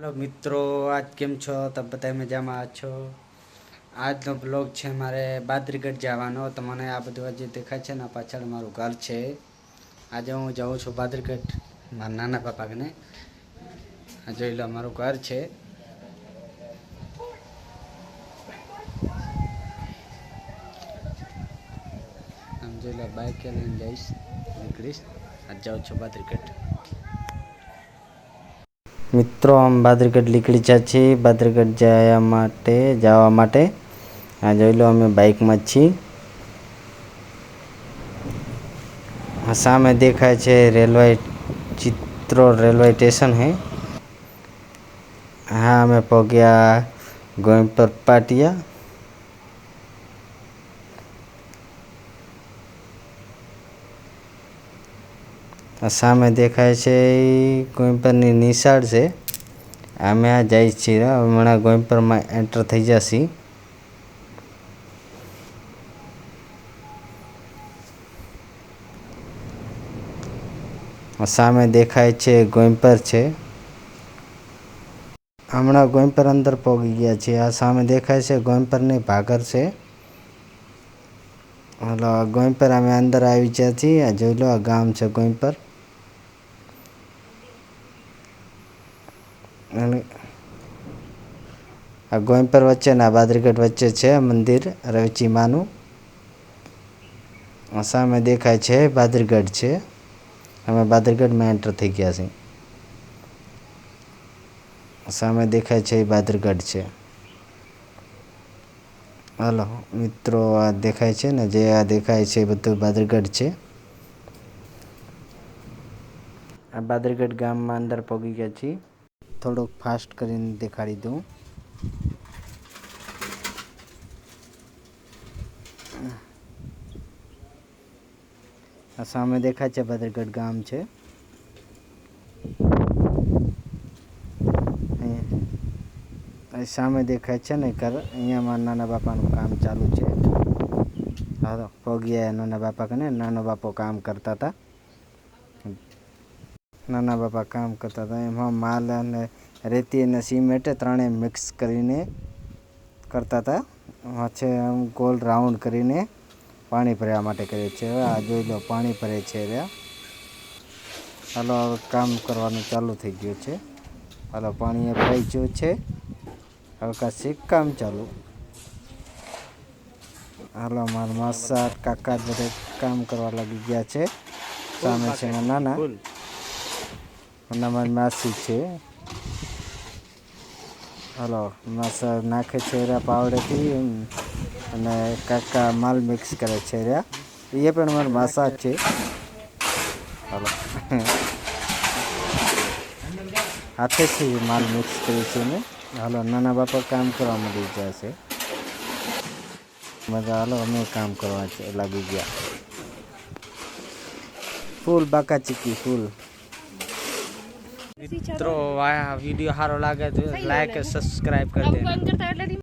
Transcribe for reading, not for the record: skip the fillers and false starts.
Hello मित्रों, आज केम छो तब बताए मजामा छो। આજનો બ્લોગ છે મારે બાદરીગઢ જવાનો। તમને આ બધું જે દેખાય છે ને પાછળ મારું ઘર છે। આજે હું જાઉં છું બાદરીગઢ મારા નાના પાપા કને। આ જોઈ લો મારું ઘર છે। આમ જોઈ લો બાઇક લઈને જઈશ, નીકળીશ। આજ જાઉં છું બાદરીગઢ। મિત્રો આમ બાદરીગઢ નીકળી જાય છે। બાદરીગઢ જવા માટે આ જોઈ લો અમે બાઇકમાં જ છીએ। આ સામે દેખાય છે રેલવે ચિત્રોડ રેલવે સ્ટેશન હે। હા અમે પહોંચ્યા ગોવિંદપર પાટિયા। આ સામે દેખાય છે ગોવિંદપરની નિશાળ છે। અમે આ જઈ છીએ, હમણાં ગોવિંદપરમાં એન્ટર થઈ જશે। સામે દેખાય છે ગોવિંદપર છે। હમણાં ગોવિંદપર અંદર પહોંચી ગયા છે। આ સામે દેખાય છે ગોવિંદપરની ભાગર છે। હલો ગોવિંદપર અમે અંદર આવી ગયા છીએ। આ જોઈ લો આ ગામ છે ગોવિંદપર। અને આ ગોવિંદપર વચ્ચે ના બાદરીગઢ વચ્ચે છે મંદિર રવચી માનું। આ સામે દેખાય છે બાદરીગઢ છે। અમે બાદરીગઢમાં એન્ટર થઈ ગયા છીએ। સામે દેખાય છે એ બાદરગઢ છે। હાલો મિત્રો આ દેખાય છે ને, જે આ દેખાય છે બધું બાદરગઢ છે। આ બાદરગઢ ગામમાં અંદર પહોંચી ગયા છીએ। થોડુંક ફાસ્ટ કરીને દેખાડી દઉં। આ સામે દેખાય છે બાદરગઢ ગામ છે। સામે દેખાય છે ને ઘર, અહીંયા મારા નાના બાપાનું કામ ચાલુ છે। હા તો પહોંચ્યા નાના બાપા કને। નાનો બાપો કામ કરતા હતા। નાના બાપા કામ કરતા હતા, એમાં માલ અને રેતી અને સિમેન્ટ ત્રણેય મિક્સ કરીને કરતા હતા। છે આમ ગોલ રાઉન્ડ કરીને પાણી ભરવા માટે કરે છે। હવે આ જોઈ લો પાણી ભરે છે રહ્યા। હાલો હવે કામ કરવાનું ચાલુ થઈ ગયું છે। હાલો પાણી એ ભરાઈ ગયું છે। હવે કાશી કામ ચાલુ। હાલો મારા માસા કાકા બધે કામ કરવા લાગી ગયા છે। સામે છે નાના અને મારી માસી છે। હાલો માસા નાખે છે રહ્યા પાવડેથી અને કાકા માલ મિક્સ કરે છે રહ્યા। એ પણ મારા માસા જ છે। હાલો હાથેથી માલ મિક્સ કરે છે ને। હાલો નાના બાપા કામ કરવા માંડી ગયા છે। મજા હાલો અમે કામ કરવા લાગી ગયા। ફૂલ બાકા ચીકી ફૂલ। મિત્રો આ વિડીયો સારો લાગે તો લાઈક સબસ્ક્રાઇબ કરી દે।